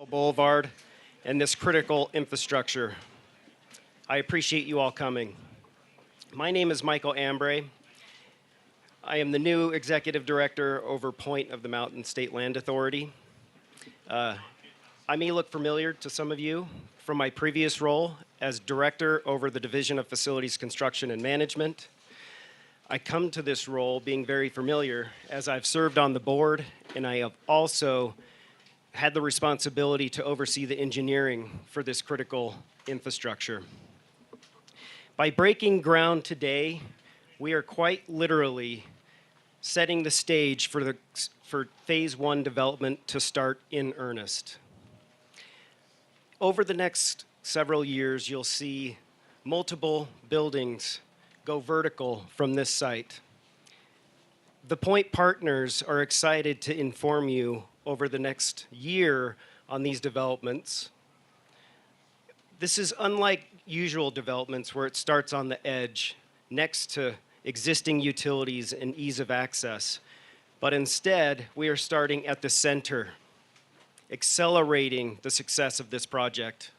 Boulevard and this critical infrastructure. I appreciate you all coming. My name is Michael Ambray. I am the new executive director over Point of the Mountain State Land Authority. I may look familiar to some of you from my previous role as director over the Division of Facilities Construction and Management. I come to this role being very familiar as I've served on the board and I have also had the responsibility to oversee the engineering for this critical infrastructure. By breaking ground today, we are quite literally setting the stage for phase one development to start in earnest. Over the next several years, you'll see multiple buildings go vertical from this site. The Point partners are excited to inform you over the next year on these developments. This is unlike usual developments where it starts on the edge next to existing utilities and ease of access, but instead we are starting at the center, accelerating the success of this project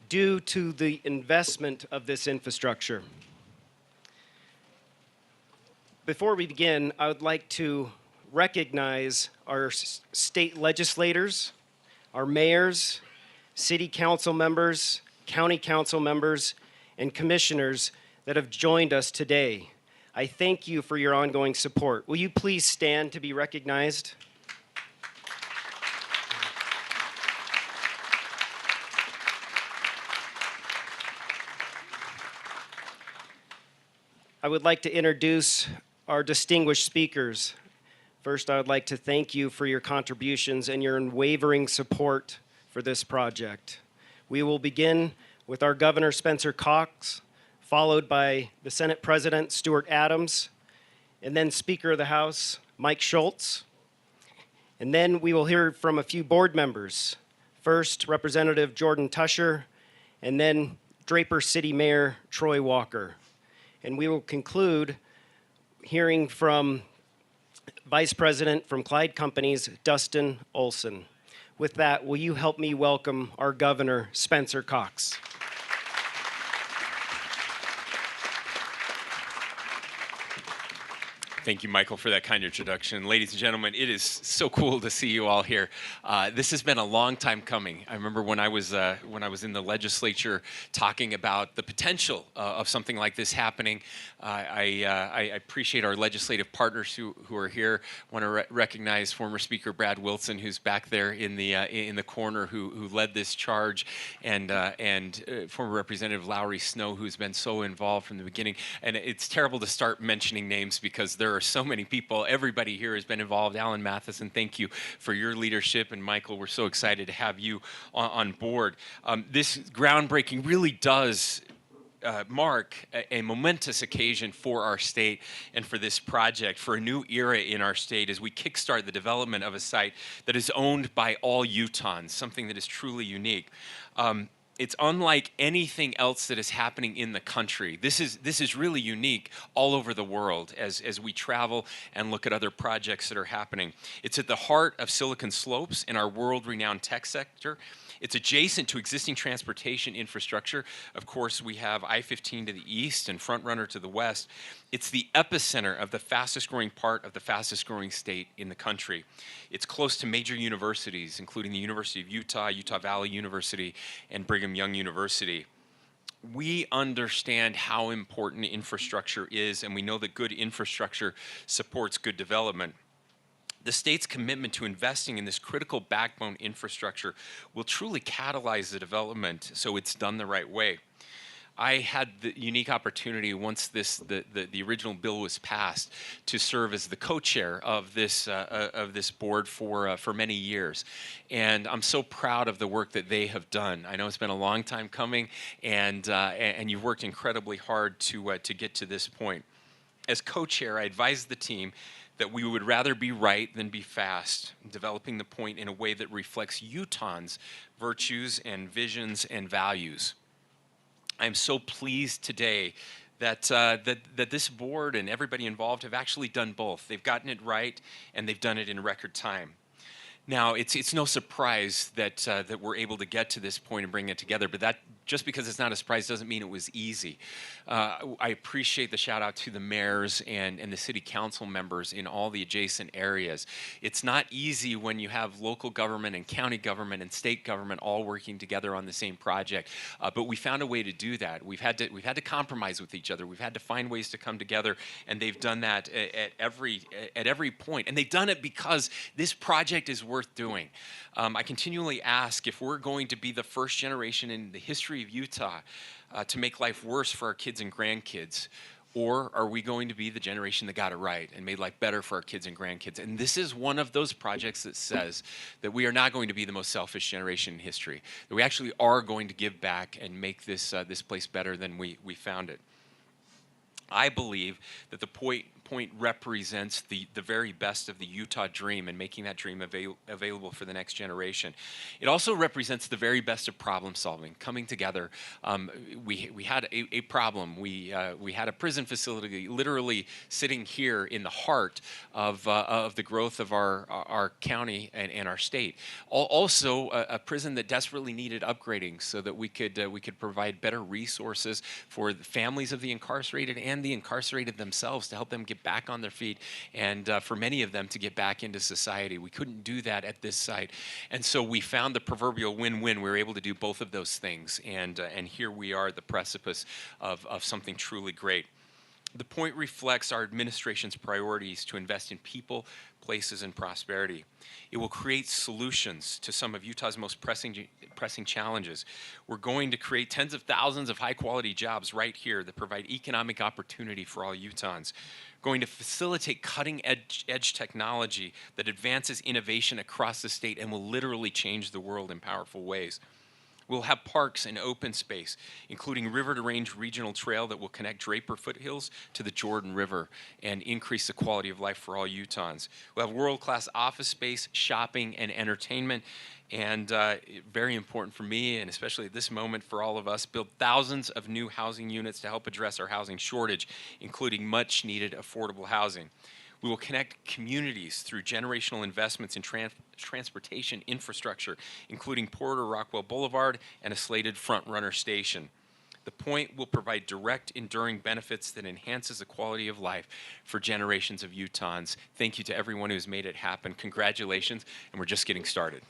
due to the investment of this infrastructure. Before we begin, I would like to recognize our state legislators, our mayors, city council members, county council members, and commissioners that have joined us today. I thank you for your ongoing support. Will you please stand to be recognized? I would like to introduce our distinguished speakers. First, I would like to thank you for your contributions and your unwavering support for this project. We will begin with our Governor, Spencer Cox, followed by the Senate President, Stuart, and then Speaker of the House, Mike Schultz. And then we will hear from a few board members. First, Representative Jordan Teuscher, and then Draper City Mayor Troy Walker. And we will conclude hearing from Vice President from Clyde Companies, Dustin Olson. With that, will you help me welcome our Governor, Spencer Cox? Thank you, Michael, for that kind introduction. Ladies and gentlemen, it is so cool to see you all here. This has been a long time coming. I remember when I was in the legislature talking about the potential of something like this happening. I appreciate our legislative partners who are here. I want to recognize former Speaker Brad Wilson, who's back there in the corner, who led this charge, and former Representative Lowry Snow, who's been so involved from the beginning. And it's terrible to start mentioning names because there are so many people. Everybody here has been involved. Alan Matheson, thank you for your leadership. And Michael, we're so excited to have you on board. This groundbreaking really does mark a momentous occasion for our state and for this project, for a new era in our state as we kickstart the development of a site that is owned by all Utahns, something that is truly unique. It's unlike anything else that is happening in the country. This is really unique all over the world as we travel and look at other projects that are happening. It's at the heart of Silicon Slopes in our world-renowned tech sector. It's adjacent to existing transportation infrastructure. Of course, we have I-15 to the east and Front Runner to the west. It's the epicenter of the fastest growing part of the fastest growing state in the country. It's close to major universities, including the University of Utah, Utah Valley University, and Brigham Young University. We understand how important infrastructure is, and we know that good infrastructure supports good development. The state's commitment to investing in this critical backbone infrastructure will truly catalyze the development so it's done the right way. I had the unique opportunity once the original bill was passed to serve as the co-chair of this board for many years, and I'm so proud of the work that they have done. I know it's been a long time coming, and you've worked incredibly hard to get to this point. As co-chair, I advised the team that we would rather be right than be fast, developing the point in a way that reflects Utahns' virtues and visions and values. I'm so pleased today that this board and everybody involved have actually done both. They've gotten it right, and they've done it in record time. Now, it's no surprise that that we're able to get to this point and bring it together, but that just because it's not a surprise doesn't mean it was easy. I appreciate the shout out to the mayors and the city council members in all the adjacent areas. It's not easy when you have local government and county government and state government all working together on the same project, but we found a way to do that. We've had to compromise with each other. We've had to find ways to come together, and they've done that at every point. And they've done it because this project is worth doing. I continually ask if we're going to be the first generation in the history of Utah to make life worse for our kids and grandkids, or are we going to be the generation that got it right and made life better for our kids and grandkids? And this is one of those projects that says that we are not going to be the most selfish generation in history, that we actually are going to give back and make this place better than we found it. I believe that the point represents the very best of the Utah dream and making that dream available for the next generation. It also represents the very best of problem solving, coming together. We had a problem. We had a prison facility literally sitting here in the heart of the growth of our county and our state. Also, a prison that desperately needed upgrading so that we could provide better resources for the families of the incarcerated and the incarcerated themselves to help them get back on their feet, and for many of them to get back into society. We couldn't do that at this site, and so we found the proverbial win-win. We were able to do both of those things, and here we are at the precipice of something truly great. The point reflects our administration's priorities to invest in people, places, and prosperity. It will create solutions to some of Utah's most pressing challenges. We're going to create tens of thousands of high-quality jobs right here that provide economic opportunity for all Utahns. Going to facilitate cutting-edge technology that advances innovation across the state and will literally change the world in powerful ways. We'll have parks and open space, including River to Range Regional Trail that will connect Draper foothills to the Jordan River and increase the quality of life for all Utahns. We'll have world-class office space, shopping, and entertainment. And very important for me, and especially at this moment for all of us, build thousands of new housing units to help address our housing shortage, including much-needed affordable housing. We will connect communities through generational investments in transportation infrastructure, including Porter Rockwell Boulevard and a slated front-runner station. The point will provide direct, enduring benefits that enhances the quality of life for generations of Utahns. Thank you to everyone who's made it happen. Congratulations, and we're just getting started.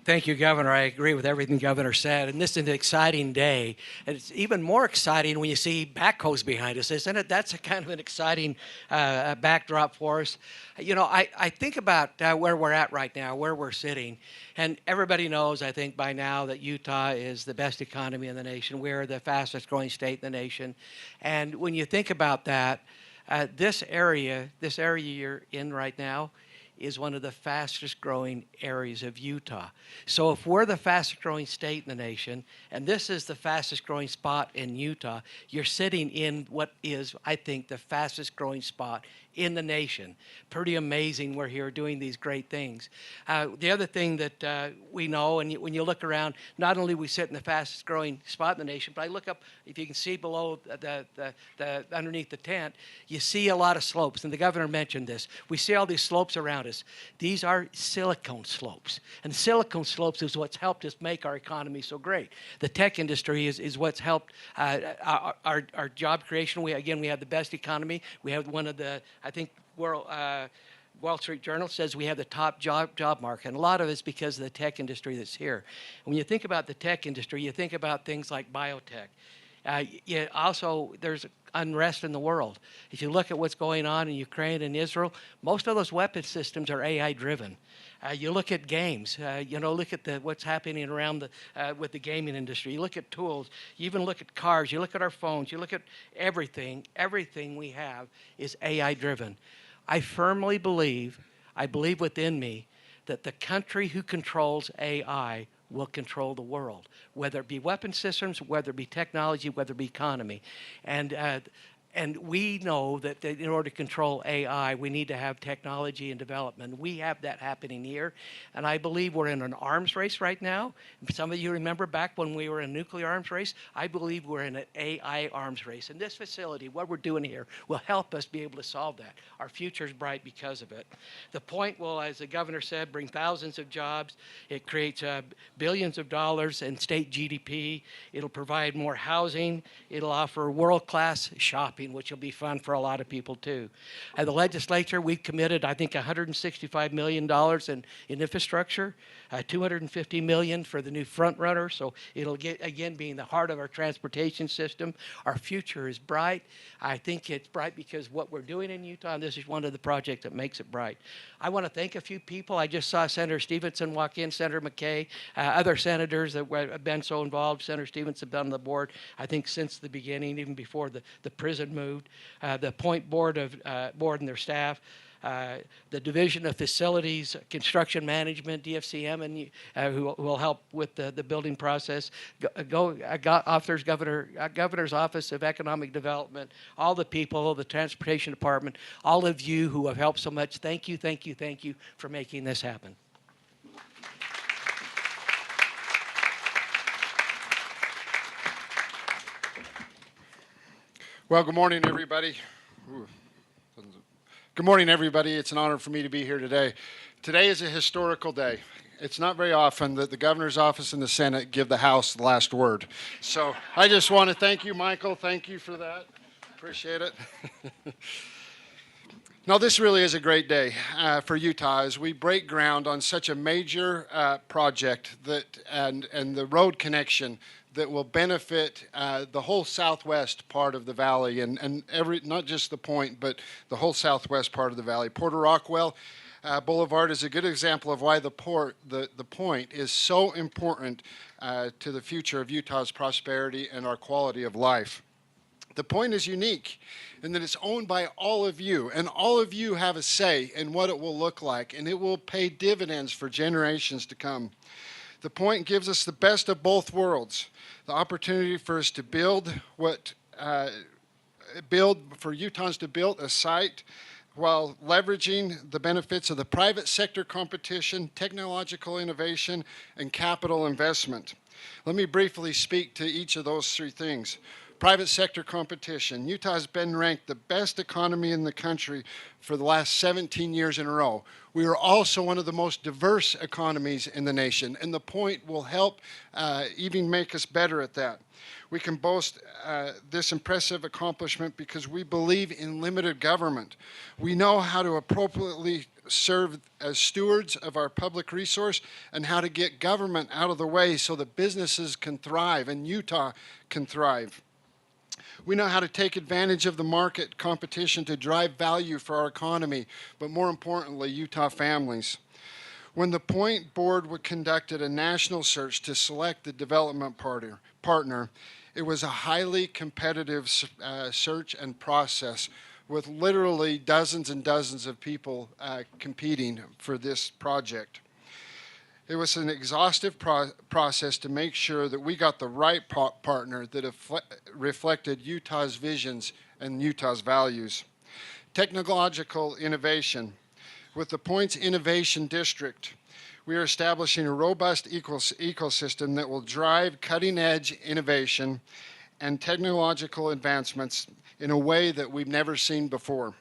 Thank you, Governor. I agree with everything Governor said. And this is an exciting day. And it's even more exciting when you see backhoes behind us, isn't it? That's a kind of an exciting backdrop for us. You know, I think about where we're at right now, where we're sitting. And everybody knows, I think, by now that Utah is the best economy in the nation. We're the fastest growing state in the nation. And when you think about that, this area you're in right now is one of the fastest growing areas of Utah. So if we're the fastest growing state in the nation, and this is the fastest growing spot in Utah, you're sitting in what is, I think, the fastest growing spot in the nation. Pretty amazing we're here doing these great things. The other thing that we know, and when you look around, not only we sit in the fastest growing spot in the nation, but I look up, if you can see below the underneath the tent, you see a lot of slopes, and the governor mentioned this. We see all these slopes around us. These are silicone slopes, and silicone slopes is what's helped us make our economy so great. The tech industry is what's helped our job creation. We have the best economy. We have one of the, I think, Wall Street Journal says we have the top job market, and a lot of it's because of the tech industry that's here. When you think about the tech industry, you think about things like biotech. Also, there's unrest in the world. If you look at what's going on in Ukraine and Israel, most of those weapon systems are AI-driven. You look at games. Look at what's happening around with the gaming industry. You look at tools. You even look at cars. You look at our phones. You look at everything. Everything we have is AI-driven. I firmly believe, within me, that the country who controls AI will control the world, whether it be weapon systems, whether it be technology, whether it be economy. And And we know that in order to control AI, we need to have technology and development. We have that happening here. And I believe we're in an arms race right now. Some of you remember back when we were in a nuclear arms race. I believe we're in an AI arms race. And this facility, what we're doing here, will help us be able to solve that. Our future is bright because of it. The point will, as the governor said, bring thousands of jobs. It creates billions of dollars in state GDP. It'll provide more housing. It'll offer world-class shopping, which will be fun for a lot of people too. At the legislature, we've committed, I think, $165 million in infrastructure, $250 million for the new front runner. So it'll get, again, be in the heart of our transportation system. Our future is bright. I think it's bright because what we're doing in Utah, and this is one of the projects that makes it bright. I want to thank a few people. I just saw Senator Stevenson walk in, Senator McKay, other senators that have been so involved. Senator Stevenson has been on the board, I think, since the beginning, even before the prison moved. The Point Board and their staff, the Division of Facilities, Construction Management, DFCM, and who will help with the building process. Governor's Office of Economic Development, all the people, the Transportation Department, all of you who have helped so much. Thank you, thank you, thank you for making this happen. Well, good morning, everybody. Good morning, everybody. It's an honor for me to be here today. Today is a historical day. It's not very often that the governor's office and the Senate give the House the last word. So I just want to thank you, Michael. Thank you for that. Appreciate it. Now, this really is a great day for Utah as we break ground on such a major project and the road connection that will benefit the whole southwest part of the valley and not just the point, but the whole southwest part of the valley. Porter Rockwell Boulevard is a good example of why the point is so important to the future of Utah's prosperity and our quality of life. The point is unique in that it's owned by all of you, and all of you have a say in what it will look like, and it will pay dividends for generations to come. The point gives us the best of both worlds, the opportunity for us to build for Utahns to build a site while leveraging the benefits of the private sector competition, technological innovation, and capital investment. Let me briefly speak to each of those three things. Private sector competition. Utah has been ranked the best economy in the country for the last 17 years in a row. We are also one of the most diverse economies in the nation, and the point will help even make us better at that. We can boast this impressive accomplishment because we believe in limited government. We know how to appropriately serve as stewards of our public resource and how to get government out of the way so that businesses can thrive and Utah can thrive. We know how to take advantage of the market competition to drive value for our economy, but more importantly, Utah families. When the Point Board conducted a national search to select the development partner, it was a highly competitive search and process with literally dozens and dozens of people competing for this project. It was an exhaustive process to make sure that we got the right partner that reflected Utah's visions and Utah's values. Technological innovation. With the Point's Innovation District, we are establishing a robust ecosystem that will drive cutting-edge innovation and technological advancements in a way that we've never seen before.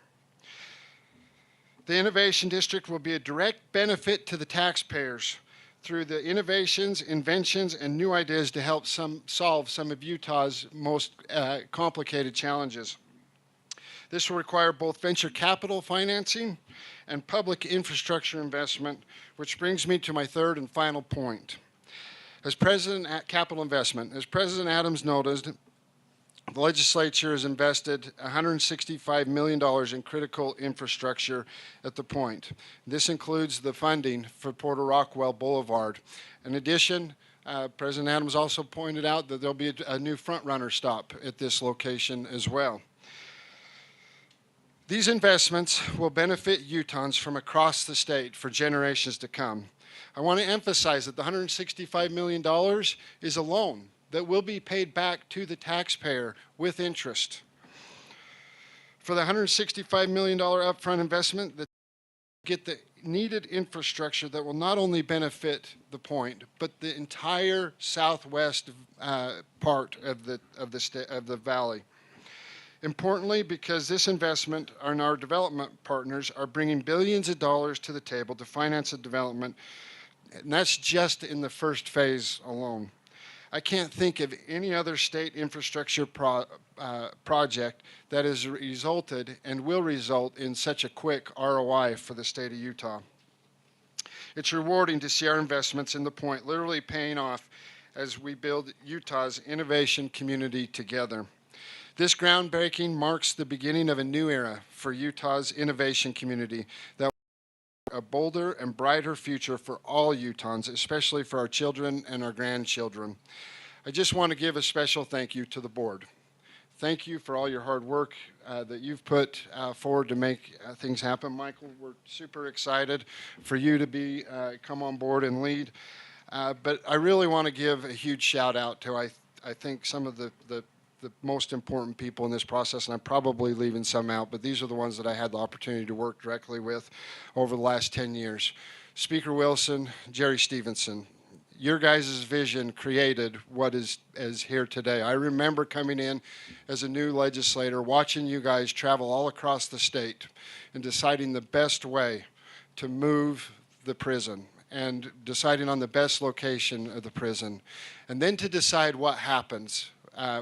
The Innovation District will be a direct benefit to the taxpayers through the innovations, inventions, and new ideas to help solve some of Utah's most complicated challenges. This will require both venture capital financing and public infrastructure investment, which brings me to my third and final point. As President Adams noted, the legislature has invested $165 million in critical infrastructure at the point. This includes the funding for Porter Rockwell Boulevard. In addition, President Adams also pointed out that there'll be a new front runner stop at this location as well. These investments will benefit Utahns from across the state for generations to come. I want to emphasize that the $165 million is a loan that will be paid back to the taxpayer with interest. For the $165 million upfront investment, that get the needed infrastructure that will not only benefit the point, but the entire southwest part of the valley. Importantly, because this investment and our development partners are bringing billions of dollars to the table to finance the development, and that's just in the first phase alone. I can't think of any other state infrastructure project that has resulted and will result in such a quick ROI for the state of Utah. It's rewarding to see our investments in the point literally paying off as we build Utah's innovation community together. This groundbreaking marks the beginning of a new era for Utah's innovation community that a bolder and brighter future for all Utahns, especially for our children and our grandchildren. I just want to give a special thank you to the board. Thank you for all your hard work that you've put forward to make things happen. Michael, we're super excited for you to come on board and lead. But I really want to give a huge shout out to, I think, some of the most important people in this process, and I'm probably leaving some out, but these are the ones that I had the opportunity to work directly with over the last 10 years. Speaker Wilson, Jerry Stevenson, your guys' vision created what is here today. I remember coming in as a new legislator, watching you guys travel all across the state and deciding the best way to move the prison and deciding on the best location of the prison, and then to decide what happens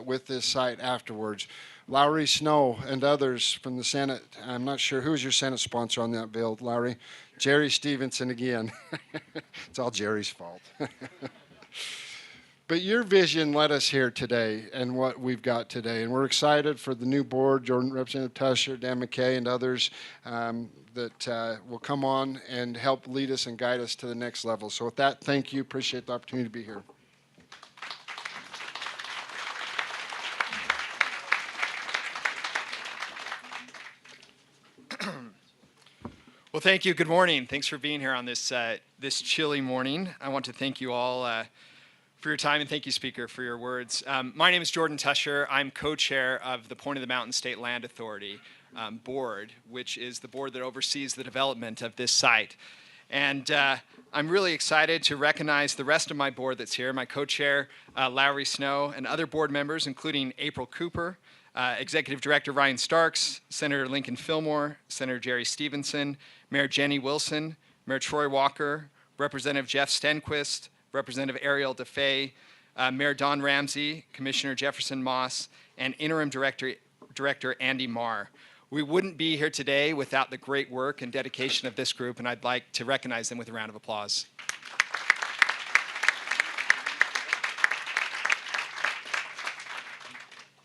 with this site afterwards. Lowry Snow and others from the Senate, I'm not sure, who was your Senate sponsor on that bill, Lowry? Jerry Stevenson again. It's all Jerry's fault. But your vision led us here today and what we've got today. And we're excited for the new board, Jordan, Representative Teuscher, Dan McKay, and others that will come on and help lead us and guide us to the next level. So with that, thank you. Appreciate the opportunity to be here. Well, thank you. Good morning. Thanks for being here on this this chilly morning. I want to thank you all for your time, and thank you, Speaker, for your words. My name is Jordan Teuscher. I'm co-chair of the Point of the Mountain State Land Authority board, which is the board that oversees the development of this site. And I'm really excited to recognize the rest of my board that's here, my co-chair, Lowry Snow, and other board members, including April Cooper, Executive Director Ryan Starks, Senator Lincoln Fillmore, Senator Jerry Stevenson, Mayor Jenny Wilson, Mayor Troy Walker, Representative Jeff Stenquist, Representative Ariel DeFay, Mayor Don Ramsey, Commissioner Jefferson Moss, and Interim Director Andy Marr. We wouldn't be here today without the great work and dedication of this group, and I'd like to recognize them with a round of applause.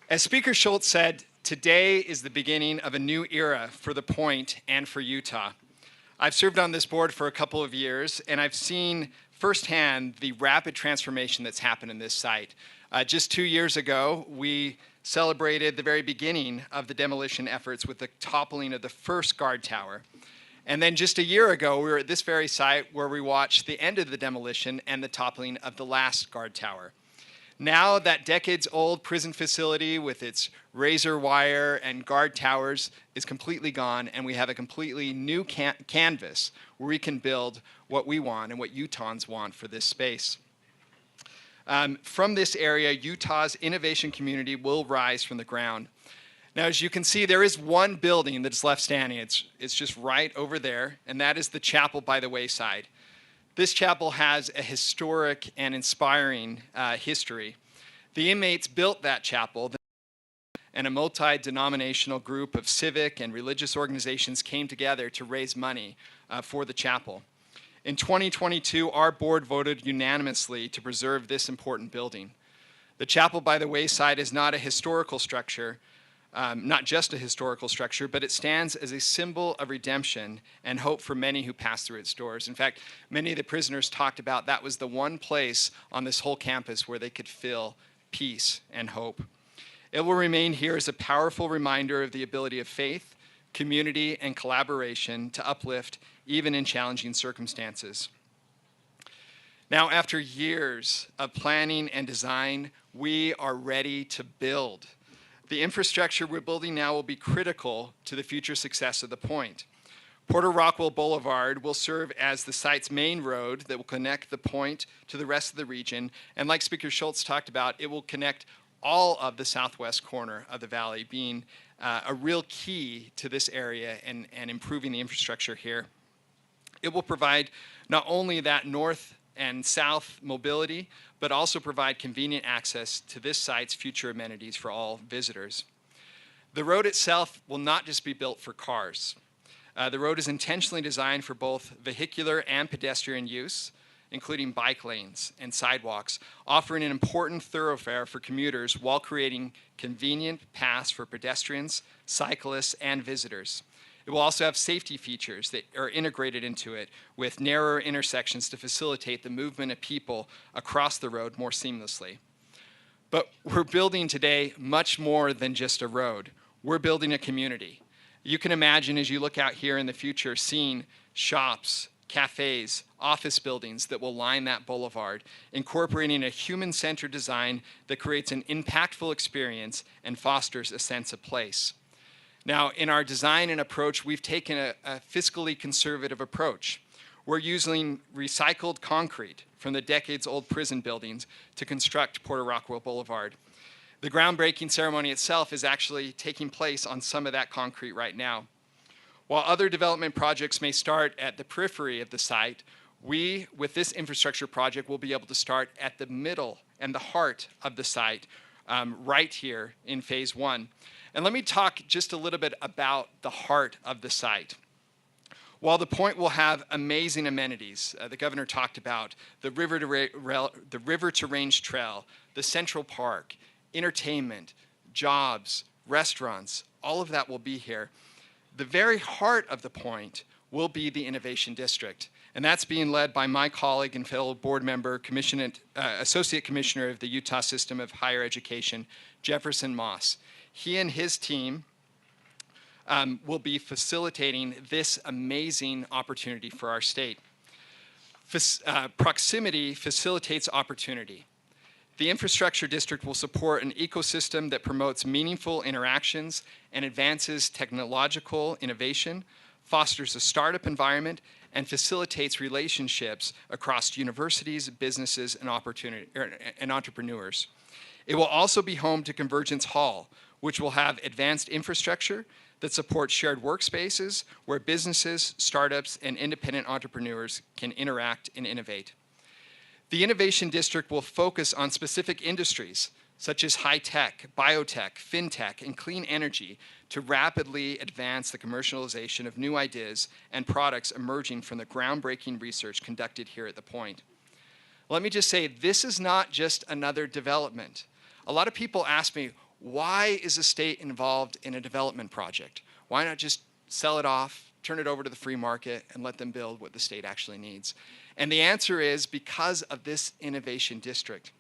As Speaker Schultz said, today is the beginning of a new era for the Point and for Utah. I've served on this board for a couple of years, and I've seen firsthand the rapid transformation that's happened in this site. Just 2 years ago, we celebrated the very beginning of the demolition efforts with the toppling of the first guard tower. And then just a year ago, we were at this very site where we watched the end of the demolition and the toppling of the last guard tower. Now that decades-old prison facility with its razor wire and guard towers is completely gone, and we have a completely new canvas where we can build what we want and what Utahns want for this space. From this area, Utah's innovation community will rise from the ground. Now, as you can see, there is one building that's left standing. It's just right over there, and that is the chapel by the wayside. This chapel has a historic and inspiring history. The inmates built that chapel, and a multi-denominational group of civic and religious organizations came together to raise money for the chapel. In 2022, our board voted unanimously to preserve this important building. The chapel by the wayside is not a historical structure, not just a historical structure, but it stands as a symbol of redemption and hope for many who pass through its doors. In fact, many of the prisoners talked about that was the one place on this whole campus where they could feel peace and hope. It will remain here as a powerful reminder of the ability of faith, community, and collaboration to uplift even in challenging circumstances. Now, after years of planning and design, we are ready to build. The infrastructure we're building now will be critical to the future success of the point. Porter Rockwell Boulevard will serve as the site's main road that will connect the point to the rest of the region. And like Speaker Schultz talked about, it will connect all of the southwest corner of the valley, being a real key to this area and improving the infrastructure here. It will provide not only that north and south mobility, but also provide convenient access to this site's future amenities for all visitors. The road itself will not just be built for cars. The road is intentionally designed for both vehicular and pedestrian use, including bike lanes and sidewalks, offering an important thoroughfare for commuters while creating convenient paths for pedestrians, cyclists, and visitors. It will also have safety features that are integrated into it with narrower intersections to facilitate the movement of people across the road more seamlessly. But we're building today much more than just a road. We're building a community. You can imagine as you look out here in the future seeing shops, cafes, office buildings that will line that boulevard, incorporating a human-centered design that creates an impactful experience and fosters a sense of place. Now, in our design and approach, we've taken a fiscally conservative approach. We're using recycled concrete from the decades-old prison buildings to construct Porter Rockwell Boulevard. The groundbreaking ceremony itself is actually taking place on some of that concrete right now. While other development projects may start at the periphery of the site, we, with this infrastructure project, will be able to start at the middle and the heart of the site, right here in phase one. And let me talk just a little bit about the heart of the site. While the point will have amazing amenities, the governor talked about the river to range trail, the Central Park, entertainment, jobs, restaurants, all of that will be here. The very heart of the point will be the Innovation District. And that's being led by my colleague and fellow board member, Associate Commissioner of the Utah System of Higher Education, Jefferson Moss. He and his team will be facilitating this amazing opportunity for our state. Proximity facilitates opportunity. The infrastructure district will support an ecosystem that promotes meaningful interactions and advances technological innovation, fosters a startup environment, and facilitates relationships across universities, businesses, and entrepreneurs. It will also be home to Convergence Hall, which will have advanced infrastructure that supports shared workspaces where businesses, startups, and independent entrepreneurs can interact and innovate. The Innovation District will focus on specific industries such as high-tech, biotech, fintech, and clean energy to rapidly advance the commercialization of new ideas and products emerging from the groundbreaking research conducted here at the Point. Let me just say, this is not just another development. A lot of people ask me, why is the state involved in a development project? Why not just sell it off, turn it over to the free market, and let them build what the state actually needs? And the answer is because of this innovation district.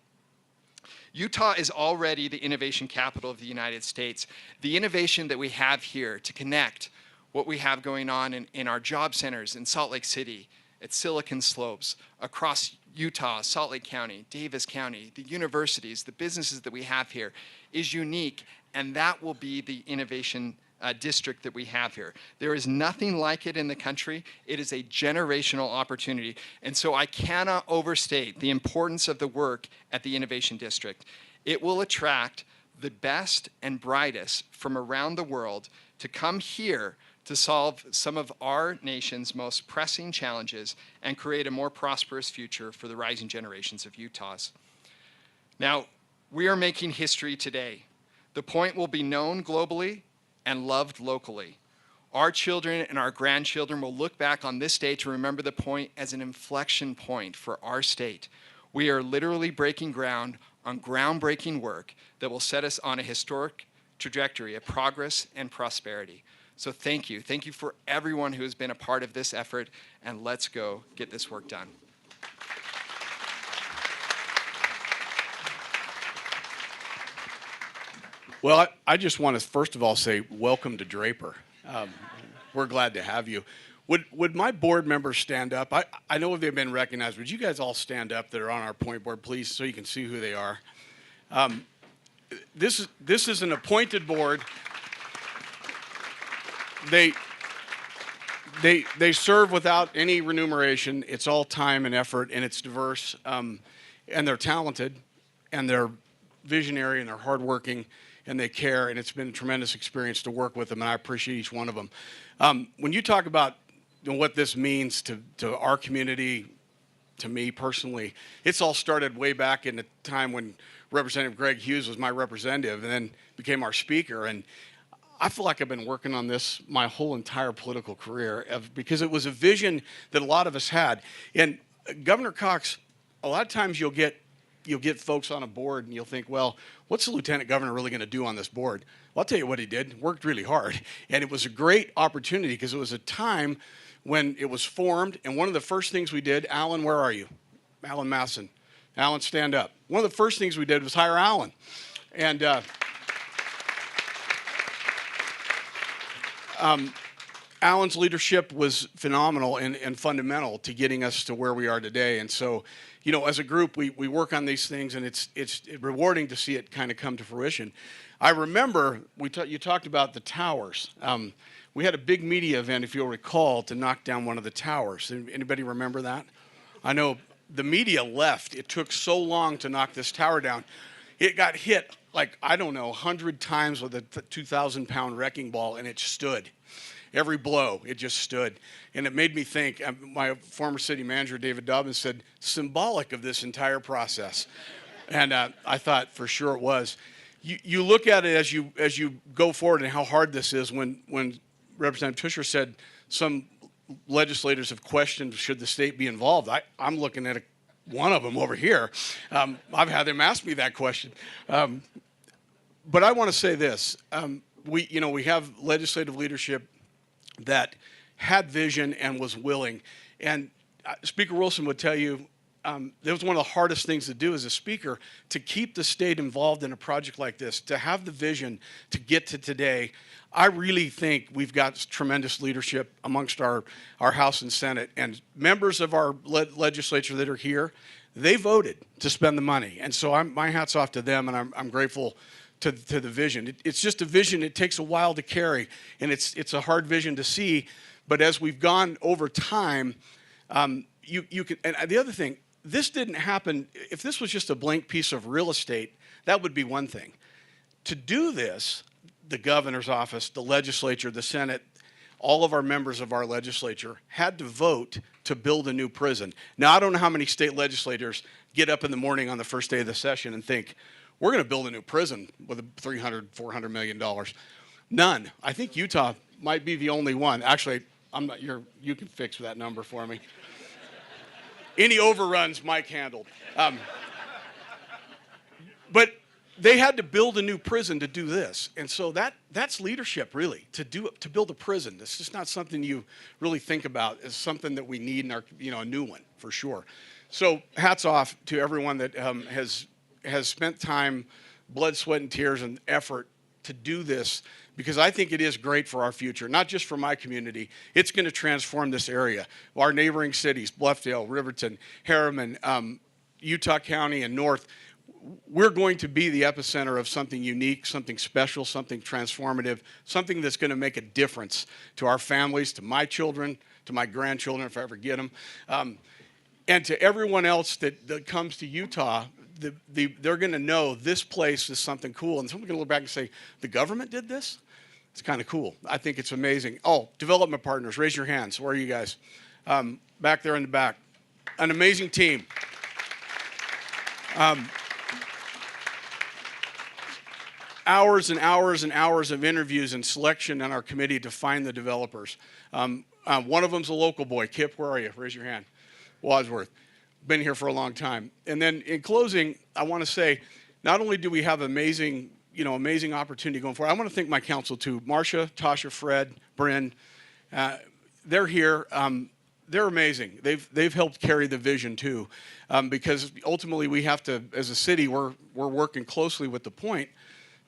Utah is already the innovation capital of the United States. The innovation that we have here to connect what we have going on in our job centers in Salt Lake City, at Silicon Slopes, across Utah, Salt Lake County, Davis County, the universities, the businesses that we have here is unique, and that will be the innovation district that we have here. There is nothing like it in the country. It is a generational opportunity. And so I cannot overstate the importance of the work at the Innovation District. It will attract the best and brightest from around the world to come here to solve some of our nation's most pressing challenges and create a more prosperous future for the rising generations of Utahs. Now, we are making history today. The Point will be known globally and loved locally. Our children and our grandchildren will look back on this day to remember the Point as an inflection point for our state. We are literally breaking ground on groundbreaking work that will set us on a historic trajectory of progress and prosperity. So thank you. Thank you for everyone who has been a part of this effort, and let's go get this work done. Well, I just want to first of all say welcome to Draper. We're glad to have you. Would my board members stand up? I know they've been recognized. Would you guys all stand up that are on our Point board, please, so you can see who they are? this is an appointed board. They serve without any remuneration. It's all time and effort, and it's diverse, and they're talented, and they're visionary, and they're hardworking, and they care, and it's been a tremendous experience to work with them, and I appreciate each one of them. When you talk about what this means to our community, to me personally, it's all started way back in the time when Representative Greg Hughes was my representative and then became our speaker. And I feel like I've been working on this my whole entire political career because it was a vision that a lot of us had. And Governor Cox, a lot of times you'll get folks on a board and you'll think, well, what's the lieutenant governor really going to do on this board? Well, I'll tell you what he did. Worked really hard. And it was a great opportunity because it was a time when it was formed. And one of the first things we did, Alan, where are you? Alan Masson. Alan, stand up. One of the first things we did was hire Alan. And Alan's leadership was phenomenal and fundamental to getting us to where we are today. And so, you know, as a group, we work on these things, and it's rewarding to see it kind of come to fruition. I remember you talked about the towers. We had a big media event, if you'll recall, to knock down one of the towers. Anybody remember that? I know the media left. It took so long to knock this tower down. It got hit, like, I don't know, 100 times with a 2,000-pound wrecking ball, and it stood. Every blow, it just stood. And it made me think, my former city manager, David Dobbins, said, symbolic of this entire process. And I thought for sure it was. You look at it as you go forward and how hard this is. When Representative Teuscher said some legislators have questioned should the state be involved, I'm looking at one of them over here. I've had them ask me that question. But I want to say this. We have legislative leadership that had vision and was willing. And Speaker Wilson would tell you that was one of the hardest things to do as a speaker, to keep the state involved in a project like this, to have the vision to get to today. I really think we've got tremendous leadership amongst our House and Senate. And members of our legislature that are here, they voted to spend the money. And so my hat's off to them, and I'm grateful to the vision. It's just a vision. It takes a while to carry, and it's a hard vision to see. But as we've gone over time, you can. And the other thing, this didn't happen. If this was just a blank piece of real estate, that would be one thing. To do this, the governor's office, the legislature, the Senate, all of our members of our legislature had to vote to build a new prison. Now, I don't know how many state legislators get up in the morning on the first day of the session and think, we're going to build a new prison with $300, $400 million. None. I think Utah might be the only one. Actually, I'm not. You can fix that number for me. Any overruns, Mike handled. But they had to build a new prison to do this, and so that's leadership, really. To build a prison. This is not something you really think about. It's something that we need in our, a new one for sure. So hats off to everyone that has spent time, blood, sweat, and tears, and effort to do this, because I think it is great for our future, not just for my community. It's going to transform this area. Our neighboring cities, Bluffdale, Riverton, Harriman, Utah County, and North, we're going to be the epicenter of something unique, something special, something transformative, something that's going to make a difference to our families, to my children, to my grandchildren, if I ever get them, and to everyone else that comes to Utah. They're going to know this place is something cool, and someone's going to look back and say, the government did this? It's kind of cool. I think it's amazing. Oh, development partners, raise your hands. Where are you guys? Back there in the back. An amazing team. Hours and hours and hours of interviews and selection on our committee to find the developers. One of them's a local boy. Kip, where are you? Raise your hand. Wadsworth. Been here for a long time. And then in closing, I want to say, not only do we have amazing opportunity going forward, I want to thank my council too. Marcia, Tasha, Fred, Bryn, they're here. They're amazing. They've helped carry the vision too, because ultimately we have to, as a city, we're working closely with the Point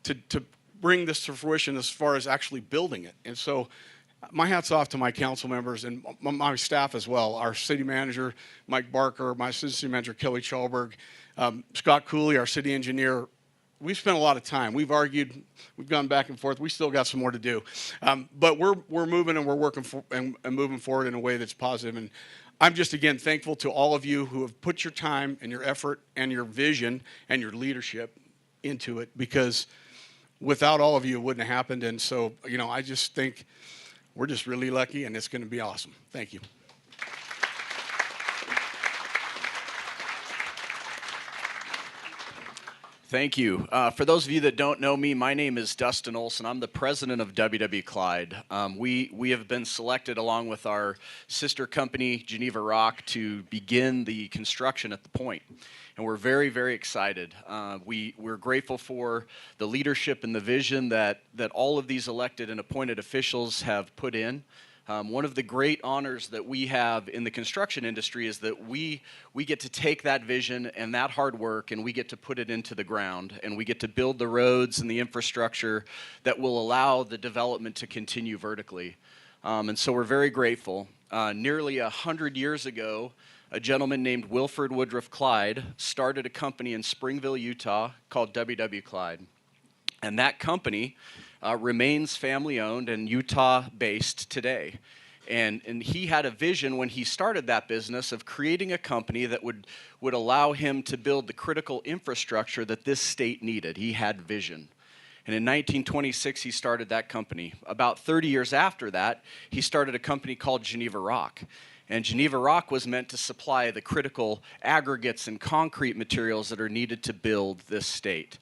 to bring this to fruition as far as actually building it. And so my hat's off to my council members and my staff as well. Our city manager, Mike Barker, my city manager, Kelly Chalberg, Scott Cooley, our city engineer, we've spent a lot of time. We've argued, we've gone back and forth. We still got some more to do, but we're moving and we're working and moving forward in a way that's positive. And I'm just again thankful to all of you who have put your time and your effort and your vision and your leadership into it, because without all of you, it wouldn't have happened. And so, I just think we're just really lucky, and it's going to be awesome. Thank you. Thank you. For those of you that don't know me, my name is Dustin Olson. I'm the president of WW Clyde. We have been selected along with our sister company, Geneva Rock, to begin the construction at the point. And we're very, very excited. We're grateful for the leadership and the vision that all of these elected and appointed officials have put in. One of the great honors that we have in the construction industry is that we get to take that vision and that hard work, and we get to put it into the ground, and we get to build the roads and the infrastructure that will allow the development to continue vertically. And so we're very grateful. Nearly 100 years ago, a gentleman named Wilford Woodruff Clyde started a company in Springville, Utah called WW Clyde. And that company remains family-owned and Utah-based today. And he had a vision when he started that business of creating a company that would allow him to build the critical infrastructure that this state needed. He had vision. And in 1926, he started that company. About 30 years after that, he started a company called Geneva Rock. And Geneva Rock was meant to supply the critical aggregates and concrete materials that are needed to build this state.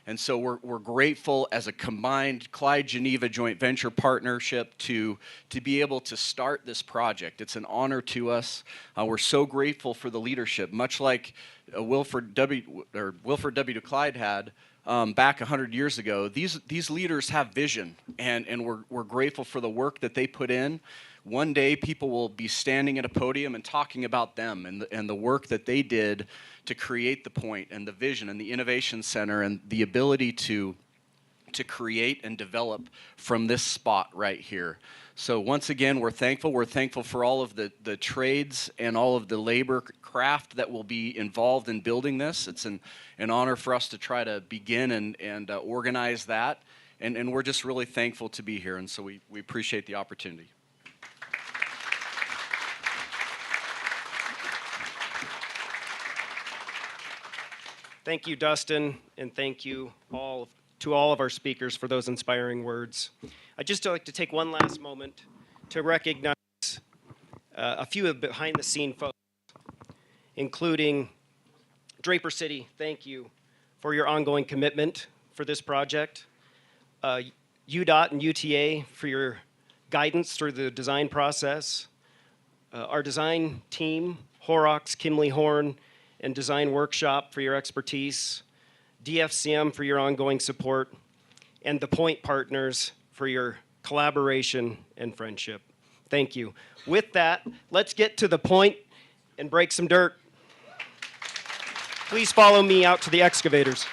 And so we're grateful as a combined Clyde-Geneva joint venture partnership to be able to start this project. It's an honor to us. We're so grateful for the leadership, much like Wilford W. Clyde had back 100 years ago. These leaders have vision, and we're grateful for the work that they put in. One day, people will be standing at a podium and talking about them and the work that they did to create the point and the vision and the innovation center and the ability to create and develop from this spot right here. So once again, we're thankful. We're thankful for all of the trades and all of the labor craft that will be involved in building this. It's an honor for us to try to begin and organize that. And we're just really thankful to be here. And so we appreciate the opportunity. Thank you, Dustin, and thank you to all of our speakers for those inspiring words. I'd just like to take one last moment to recognize a few of behind-the-scene folks, including Draper City. Thank you for your ongoing commitment for this project. UDOT and UTA for your guidance through the design process. Our design team, Horrocks, Kimley Horn, and Design Workshop for your expertise, DFCM for your ongoing support, and the Point Partners for your collaboration and friendship. Thank you. With that, let's get to the point and break some dirt. Please follow me out to the excavators.